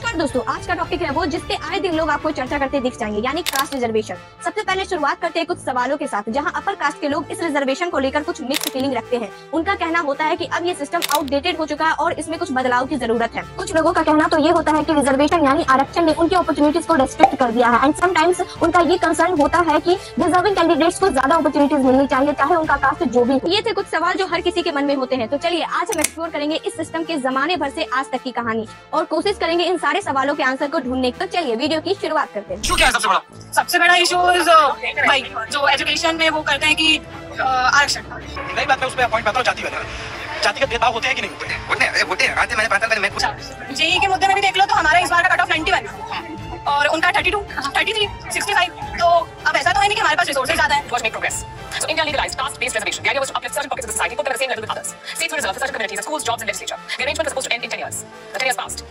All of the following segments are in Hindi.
नमस्कार दोस्तों, आज का टॉपिक है वो जिसके आए दिन लोग आपको चर्चा करते दिख जाएंगे, यानी कास्ट रिजर्वेशन। सबसे पहले शुरुआत करते हैं कुछ सवालों के साथ, जहां अपर कास्ट के लोग इस रिजर्वेशन को लेकर कुछ मिक्स फीलिंग रखते हैं। उनका कहना होता है कि अब ये सिस्टम आउटडेटेड हो चुका है और इसमें कुछ बदलाव की जरूरत है। कुछ लोगों का कहना तो ये होता है कि रिजर्वेशन यानी आरक्षण ने उनकी अपॉर्चुनिटीज को रेस्ट्रिक्ट कर दिया है। एंड समटाइम्स उनका ये कंसर्न होता है कि डिजर्विंग कैंडिडेट्स को ज्यादा अपॉर्चुनिटीज मिलनी चाहिए, चाहे उनका कास्ट जो भी हो। ये थे कुछ सवाल जो हर किसी के मन में होते हैं। तो चलिए आज हम एक्सप्लोर करेंगे इस सिस्टम के जमाने भर से आज तक की कहानी और कोशिश करेंगे इन सारे सवालों के आंसर को ढूंढने। तो चलिए वीडियो की शुरुआत करते हैं। क्या है सबसे बड़ा इशू भाई जो एजुकेशन में वो करते हैं कि आरक्षण। नई बात मैं उस पे पॉइंट बताऊं, जातिगत भेदभाव होते हैं कि नहीं होते हैं आते मैंने पता मैं पूछा। जेई के मुद्दे में भी देख लो तो हमारा इस बार का कट ऑफ 91 और उनका 32, 33, 65। तो अब ऐसा तो है नहीं कि हमारे पास रिसोर्सेज ज्यादा है। Was make progress. So India legalized caste-based reservation. The idea was to uplift certain pockets of the society, put them at the same level with others. States were reserved for certain communities in schools, jobs, and legislature. The arrangement was supposed to end in 10 years. The 10 years passed.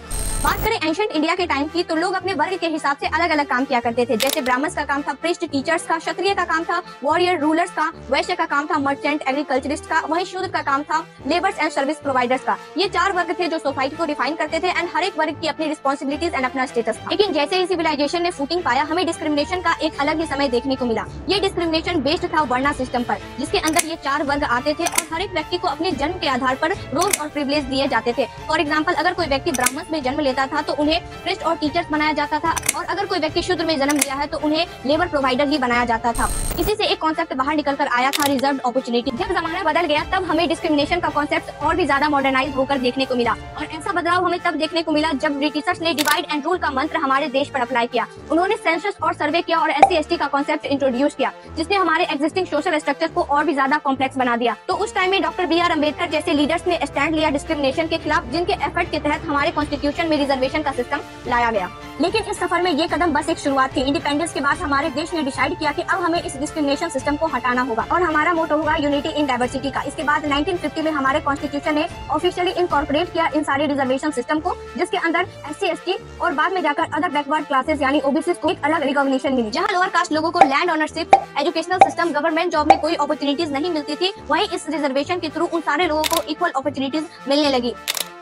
बात करें एंशिएंट इंडिया के टाइम की, तो लोग अपने वर्ग के हिसाब से अलग अलग काम किया करते थे। जैसे ब्राह्मण्स का काम था प्रीस्ट टीचर्स का, क्षत्रिय का काम था वॉरियर रूलर्स का, वैश्य का काम था मर्चेंट एग्रीकल्चरिस्ट का, वहीं शूद्र का काम था लेबर्स एंड सर्विस प्रोवाइडर्स का। ये चार वर्ग थे जो सोसाइटी को डिफाइन करते थे एंड हर एक वर्ग की अपनी रिस्पॉन्सिबिलिटीज एंड अपना स्टेटस था। लेकिन जैसे ही सिविलाइजेशन ने फूटिंग पाया, हमें डिस्क्रिमिनेशन का एक अलग ही समय देखने को मिला। ये डिस्क्रिमिनेशन बेस्ड था वर्णा सिस्टम पर, जिसके अंदर ये चार वर्ग आते थे और हर एक व्यक्ति को अपने जन्म के आधार पर रोल और प्रिविलेज दिए जाते थे। फॉर एग्जाम्पल, अगर कोई व्यक्ति ब्राह्मण में जन्म लेता था तो उन्हें प्रीस्ट और टीचर्स बनाया जाता था, और अगर कोई व्यक्ति शूद्र में जन्म लिया है तो उन्हें लेबर प्रोवाइडर ही बनाया जाता था। इसी से एक कॉन्सेप्ट बाहर निकलकर आया था रिजर्व्ड अपॉर्चुनिटी। जब जमाना बदल गया तब हमें डिस्क्रिमिनेशन का कॉन्सेप्ट और भी ज्यादा मॉडर्नाइज होकर देखने को मिला, और ऐसा बदलाव हमें तब देखने को मिला जब ब्रिटिशर्स ने डिवाइड एंड रूल का मंत्र हमारे देश पर अप्लाई किया। उन्होंने सेंसस और सर्वे किया और SC/ST का कॉन्सेप्ट इंट्रोड्यूस किया, जिसने हमारे एग्जिस्टिंग सोशल स्ट्रक्चर को और भी ज्यादा कॉम्प्लेक्स बना दिया। तो उस टाइम में डॉक्टर BR अम्बेडकर जैसे लीडर्स ने स्टैंड लिया डिस्क्रिमिनेशन के खिलाफ, जिनके एफर्ट के तहत हमारे कॉन्स्टिट्यूशन में रिजर्वेशन का सिस्टम लाया गया। लेकिन इस सफर में ये कदम बस एक शुरुआत थी। इंडिपेंडेंस के बाद हमारे देश ने डिसाइड किया कि अब हमें इस डिस्क्रिमिनेशन सिस्टम को हटाना होगा और हमारा मोटो होगा यूनिटी इन डाइवर्सिटी का। इसके बाद 1950 में हमारे कॉन्स्टिट्यूशन ने ऑफिशियली इनकॉर्पोरेट किया इन सारे रिजर्वेशन सिस्टम को, जिसके अंदर SC/ST और बाद में जाकर अदर बैकवर्ड क्लासेस यानी OBC को एक अलग रिकॉग्निशन मिली। जहां लोअर कास्ट लोगों को land ownership, educational system, government job में कोई अपॉर्चुनिटीज नहीं मिलती थी, वहीं इस रिजर्वेशन के थ्रू उन सारे लोगों को इक्वल अपॉर्चुनिटीज मिलने लगी।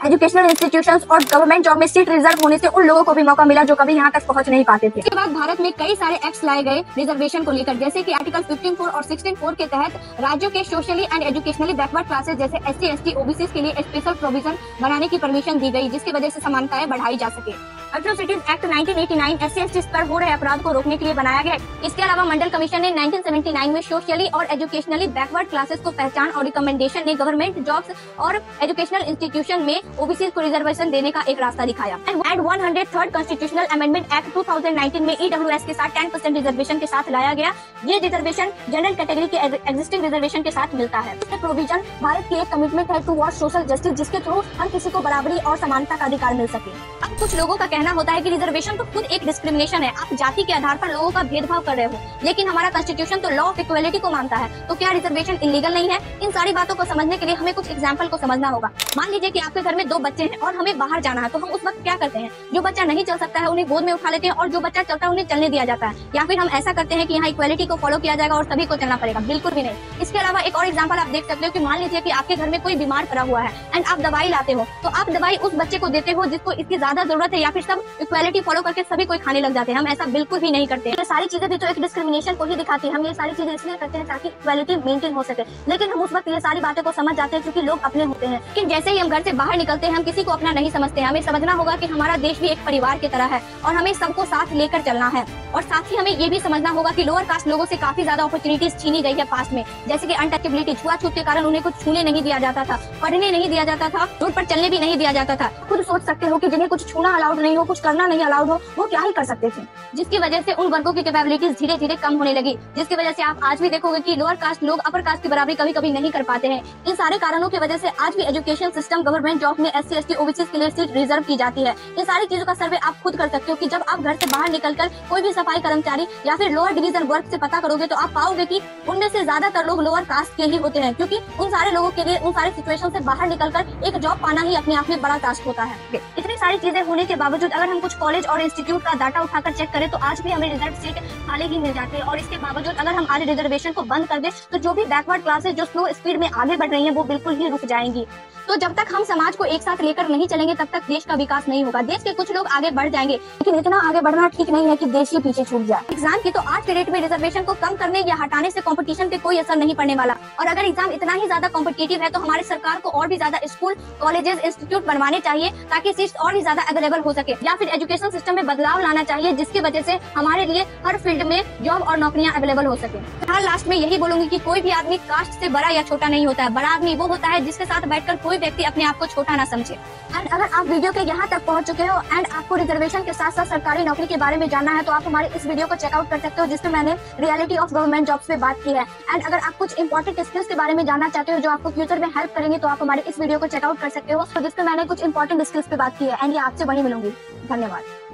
एजुकेशनल इंस्टीट्यूशंस और गवर्नमेंट जॉब में सीट रिजर्व होने से उन लोगों को भी मौका मिला जो कभी यहाँ तक पहुँच नहीं पाते थे। इसके बाद भारत में कई सारे एक्ट्स लाए गए रिजर्वेशन को लेकर, जैसे कि आर्टिकल 15(4) और 16(4) के तहत राज्यों के socially and educationally backward classes जैसे SC/ST, OBC के लिए स्पेशल प्रोविजन बनाने की परमिशन दी गई, जिसकी वजह से समानताएं बढ़ाई जा सके। एट्रोसिटीज एक्ट 1989 SC/ST पर हो रहे अपराध को रोकने के लिए बनाया गया। इसके अलावा मंडल कमीशन ने 1979 में सोशली और एजुकेशनली बैकवर्ड क्लासेस को पहचान और रिकमेंडेशन ने गवर्नमेंट जॉब्स और एजुकेशनल इंस्टीट्यूशन में OBC को रिजर्वेशन देने का एक रास्ता दिखाया। And 103rd constitutional amendment act 2019 में EWS के साथ 10% रिजर्वेशन के साथ लाया गया। ये रिजर्वेशन जनरल कैटेगरी के एग्जिस्टिंग रिजर्वेशन के साथ मिलता है। इसका प्रोविजन भारत की एक कमिटमेंट है टुवर्ड सोशल जस्टिस, जिसके थ्रू हर किसी को बराबरी और समानता का अधिकार मिल सके। अब कुछ लोगों का कहना होता है कि रिजर्वेशन तो खुद एक डिस्क्रिमिनेशन है, आप जाति के आधार पर लोगों का भेदभाव कर रहे हो, लेकिन हमारा कॉन्स्टिट्यूशन तो लॉ ऑफ इक्वलिटी को मानता है, तो क्या रिजर्वेशन इलीगल नहीं है? इन सारी बातों को समझने के लिए हमें कुछ एग्जाम्पल को समझना होगा। मान लीजिए कि आपके घर में 2 बच्चे हैं और हमें बाहर जाना है, तो हम उस वक्त क्या करते हैं? जो बच्चा नहीं चल सकता है उन्हें गोद में उठा लेते हैं और जो बच्चा चलता है उन्हें चलने दिया जाता है, या फिर हम ऐसा करते हैं कि यहाँ इक्वलिटी को फॉलो किया जाएगा और सभी को चलना पड़ेगा? बिल्कुल भी नहीं। इसके अलावा एक और एग्जाम्पल आप देख सकते हो कि मान लीजिए कि आपके घर में कोई बीमार पड़ा हुआ है एंड आप दवाई लाते हो, तो आप दवाई उस बच्चे को देते हो जिसको इसकी ज्यादा जरूरत है, या फिर सब इक्वलिटी फॉलो करके सभी कोई खाने लग जाते हैं? हम ऐसा बिल्कुल भी नहीं करते। ये सारी चीजें भी तो एक डिस्क्रिमिनेशन को ही दिखाती है। हम ये सारी चीजें इसलिए करते हैं ताकि इक्वलिटी मेंटेन हो सके, लेकिन हम उस वक्त ये सारी बातें को समझ जाते हैं क्योंकि लोग अपने होते हैं। लेकिन जैसे ही हम घर से बाहर निकलते हैं हम किसी को अपना नहीं समझते हैं। हमें समझना होगा कि हमारा देश भी एक परिवार की तरह है और हमें सबको साथ लेकर चलना है। और साथ ही हमें ये भी समझना होगा कि लोअर कास्ट लोगों से काफी ज्यादा अपॉर्चुनिटीज छीनी गई है पास्ट में, जैसे कि अनटचेबिलिटी, छुआछूत के कारण उन्हें कुछ छूने नहीं दिया जाता था, पढ़ने नहीं दिया जाता था, रोड पर चलने भी नहीं दिया जाता था। खुद सोच सकते हो कि जिन्हें कुछ छूना अलाउड नहीं हो, कुछ करना नहीं अलाउड हो, वो क्या ही कर सकते थे, जिसकी वजह से उन वर्गों की कैपेबिलिटीज धीरे धीरे कम होने लगी, जिसकी वजह से आप आज भी देखोगे कि लोअर कास्ट लोग अपर कास्ट की बराबरी कभी कभी नहीं कर पाते हैं। इन सारे कारणों की वजह से आज भी एजुकेशन सिस्टम, गवर्नमेंट जॉब में SC/ST, OBC के लिए सीट रिजर्व की जाती है। इन सारी चीजों का सर्वे आप खुद कर सकते हो कि जब आप घर से बाहर निकलकर कोई भी सफाई कर्मचारी या फिर लोअर डिवीजन वर्क से पता करोगे तो आप पाओगे कि उनमें से ज्यादातर लोग लोअर कास्ट के ही होते हैं, क्योंकि उन सारे लोगों के लिए उन सारे सिचुएशन से बाहर निकलकर एक जॉब पाना ही अपने आप में बड़ा टास्क होता है। इतनी सारी चीजें होने के बावजूद बावजूद अगर हम कुछ कॉलेज और इंस्टीट्यूट का डाटा उठाकर चेक करें तो आज भी हमें रिजर्व सीट खाली ही मिल जाती है। और इसके बावजूद अगर हम आज रिजर्वेशन को बंद कर दें तो जो भी बैकवर्ड क्लासेस जो स्लो स्पीड में आगे बढ़ रही हैं वो बिल्कुल ही रुक जाएंगी। तो जब तक हम समाज को एक साथ लेकर नहीं चलेंगे तब तक देश का विकास नहीं होगा। देश के कुछ लोग आगे बढ़ जाएंगे लेकिन इतना आगे बढ़ना ठीक नहीं है कि देश ही पीछे छूट जाए। एग्जाम की तो आज के डेट में रिजर्वेशन को कम करने या हटाने से कंपटीशन पे कोई असर नहीं पड़ने वाला। और अगर एग्जाम इतना ही ज्यादा कॉम्पिटिटिव है तो हमारे सरकार को और भी ज्यादा स्कूल, कॉलेजेस, इंस्टीट्यूट बनवाने चाहिए ताकि सीट्स और भी ज्यादा अवेलेबल हो सके, या फिर एजुकेशन सिस्टम में बदलाव लाना चाहिए जिसकी वजह से हमारे लिए हर फील्ड में जॉब और नौकरियां अवेलेबल हो सके। फिलहाल लास्ट में यही बोलूंगी कि कोई भी आदमी कास्ट से बड़ा या छोटा नहीं होता है। बड़ा आदमी वो होता है जिसके साथ बैठकर कोई व्यक्ति अपने आप को छोटा ना समझे। एंड अगर आप वीडियो के यहाँ तक पहुँच चुके हो एंड आपको रिजर्वेशन के साथ साथ सरकारी नौकरी के बारे में जानना है तो आप हमारे इस वीडियो को चेकआउट कर सकते हो जिसमें मैंने रियलिटी ऑफ गवर्नमेंट जॉब्स पे बात की है। एंड अगर आप कुछ इंपॉर्टेंट स्किल्स के बारे में जानना चाहते हो जो आपको फ्यूचर में हेल्प करेंगे तो आप हमारे इस वीडियो को चेकआउट कर सकते हो जिसमें मैंने कुछ इंपॉर्टेंट स्किल्स पे बात की है। एंड ये आपसे वही मिलूंगी। धन्यवाद।